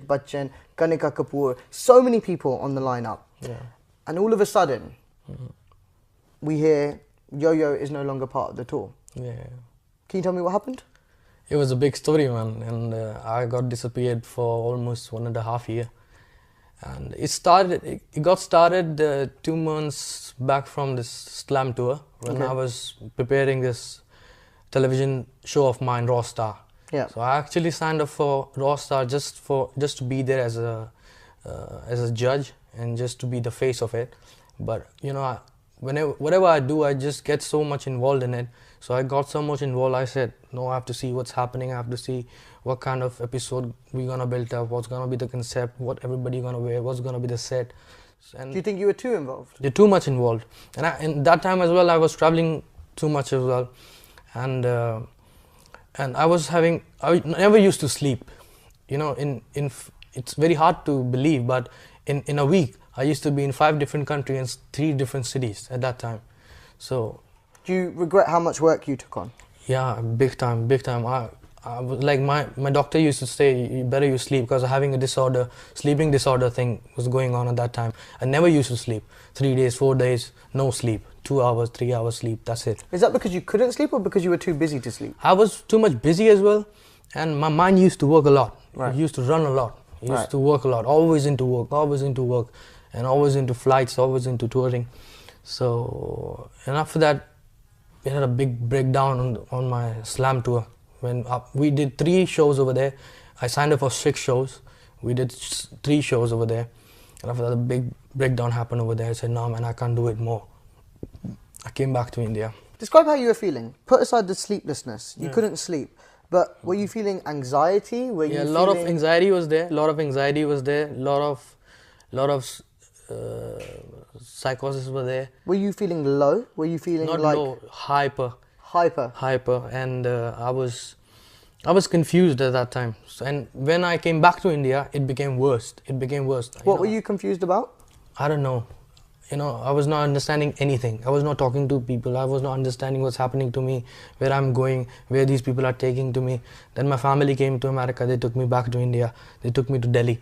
Bachchan, Kanika Kapoor, so many people on the lineup. Yeah. And all of a sudden, we hear Yo-Yo is no longer part of the tour. Yeah. Can you tell me what happened? It was a big story, man, and I got disappeared for almost 1.5 years. And it got started 2 months back from this slam tour when I was preparing this television show of mine, Raw Star. Yeah. So I actually signed up for Raw Star just to be there as a judge and just to be the face of it. But you know, whatever I do, I just get so much involved in it. So I got so much involved. I said, no, I have to see what's happening. I have to see what kind of episode we're gonna build up, what's gonna be the concept, what everybody gonna wear, what's gonna be the set. And do you think you were too involved? You're too much involved. And in that time as well, I was traveling too much as well, and I never used to sleep. You know, it's very hard to believe, but in a week I used to be in 5 different countries and 3 different cities at that time. So. Do you regret how much work you took on? Yeah, big time, big time. I was like my doctor used to say, you better you sleep, because having a sleeping disorder thing was going on at that time. I never used to sleep. 3 days, 4 days, no sleep. 2 hours, 3 hours sleep, that's it. Is that because you couldn't sleep or because you were too busy to sleep? I was too much busy as well, and my mind used to work a lot. Right. It used to run a lot. It used to work a lot, always into work, and always into flights, always into touring. So, and after that, we had a big breakdown on my slam tour. When we did 3 shows over there, I signed up for 6 shows. We did 3 shows over there, and after that, a big breakdown happened over there. I said, no man, I can't do it more. I came back to India. Describe how you were feeling. Put aside the sleeplessness. You couldn't sleep, but were you feeling anxiety? Were you a lot of anxiety was there. Lot of psychosis were there. Were you feeling low? Were you feeling not like low, hyper, and I was confused at that time. And when I came back to India, it became worse. What were you confused about? I don't know. You know, I was not understanding anything. I was not talking to people. I was not understanding what's happening to me, where I'm going, where these people are taking to me. Then my family came to America. They took me back to India. They took me to Delhi.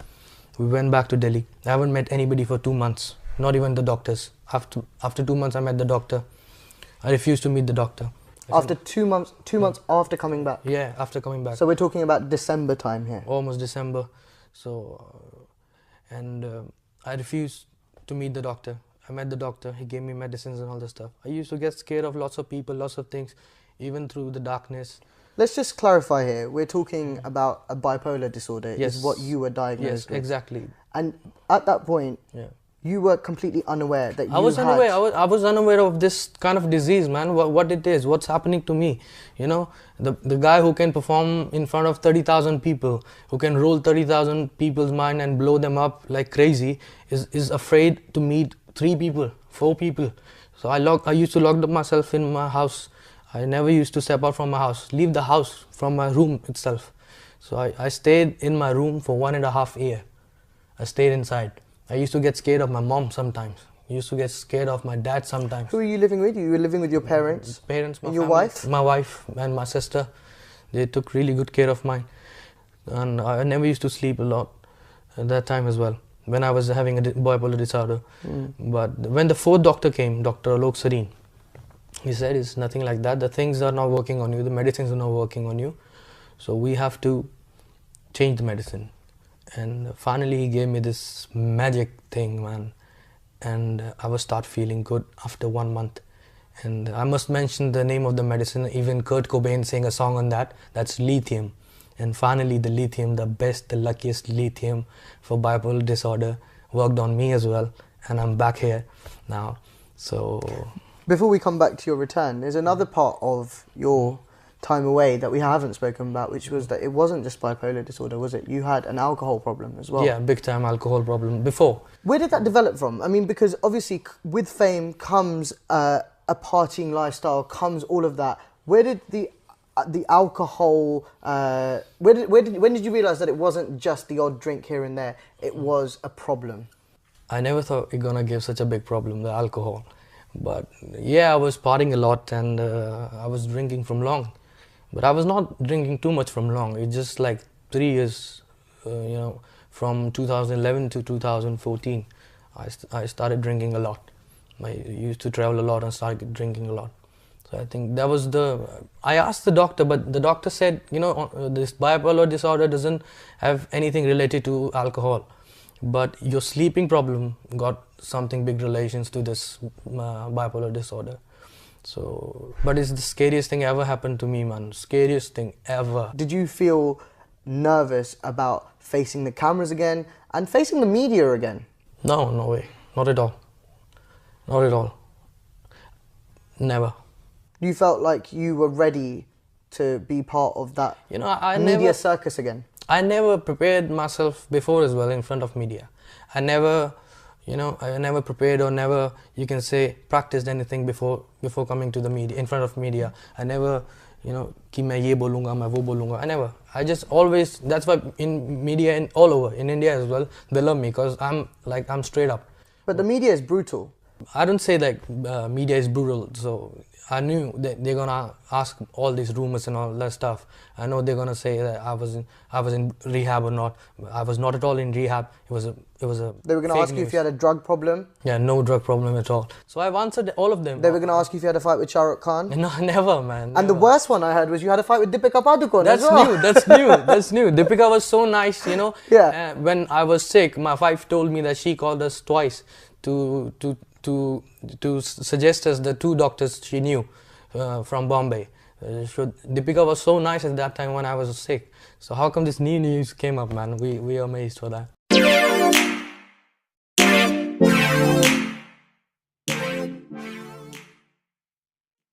We went back to Delhi. I haven't met anybody for 2 months, not even the doctors. After 2 months, I met the doctor. I refused to meet the doctor. After 2 months, 2 months after coming back? Yeah, after coming back. So we're talking about December time here? Almost December. So, I refused to meet the doctor. I met the doctor. He gave me medicines and all this stuff. I used to get scared of lots of people, lots of things, even through the darkness. Let's just clarify here. We're talking about a bipolar disorder. Yes. Is what you were diagnosed with. Yes, exactly. And at that point, you were completely unaware that I was unaware of this kind of disease, man. What it is, what's happening to me. You know, the guy who can perform in front of 30,000 people, who can roll 30,000 people's mind and blow them up like crazy, is afraid to meet 3 people, 4 people. So I used to lock myself in my house. I never used to step out from my house, leave the house from my room itself. So I stayed in my room for 1.5 years. I stayed inside. I used to get scared of my mom sometimes. I used to get scared of my dad sometimes. Who were you living with? You were living with your parents? Parents, my and your family, wife? My wife and my sister. They took really good care of mine. And I never used to sleep a lot at that time as well, when I was having a bipolar disorder. But when the 4th doctor came, Dr. Alok Sareen, he said, it's nothing like that. The things are not working on you. The medicines are not working on you. So we have to change the medicine. And finally he gave me this magic thing, man. And I was start feeling good after 1 month. And I must mention the name of the medicine. Even Kurt Cobain sang a song on that. That's lithium. And finally the lithium, the best, the luckiest lithium for bipolar disorder, worked on me as well. And I'm back here now. So before we come back to your return, there's another part of your time away that we haven't spoken about, which was that it wasn't just bipolar disorder, was it? You had an alcohol problem as well. Yeah, big time alcohol problem before. Where did that develop from? I mean, because obviously with fame comes a partying lifestyle, comes all of that. Where did the alcohol, when did you realize that it wasn't just the odd drink here and there, it was a problem? I never thought it gonna give such a big problem, the alcohol. But yeah, I was partying a lot and I was drinking from long. But I was not drinking too much from long. It's just like 3 years, from 2011 to 2014, I started drinking a lot. I used to travel a lot and started drinking a lot. So I think that was I asked the doctor, but the doctor said, this bipolar disorder doesn't have anything related to alcohol, but your sleeping problem got something big relations to this bipolar disorder. So, but it's the scariest thing ever happened to me, man. Scariest thing ever. Did you feel nervous about facing the cameras again and facing the media again? No, no way. Not at all. Not at all. Never. You felt like you were ready to be part of that media circus again? I never prepared myself before as well in front of media. I never prepared or never, you can say, practiced anything before coming to the media, in front of media. I never, कि मैं ये बोलूँगा, मैं वो बोलूँगा. I never. I just always, that's why in media and all over, in India as well, they love me because I'm straight up. But the media is brutal. I don't say that media is brutal, so I knew that they're gonna ask all these rumors and all that stuff. I know they're gonna say that I was in rehab or not. I was not at all in rehab. It was a. They were gonna ask you if you had a drug problem. Yeah, no drug problem at all. So I've answered all of them. They were gonna ask you if you had a fight with Shah Rukh Khan. No, never, man. And the worst one I heard was you had a fight with Deepika Padukone. That's as well. new. That's new. That's new. Deepika was so nice, Yeah. When I was sick, my wife told me that she called us twice to suggest us the two doctors she knew from Bombay. Deepika was so nice at that time when I was sick. So how come this new news came up, man? We are amazed for that.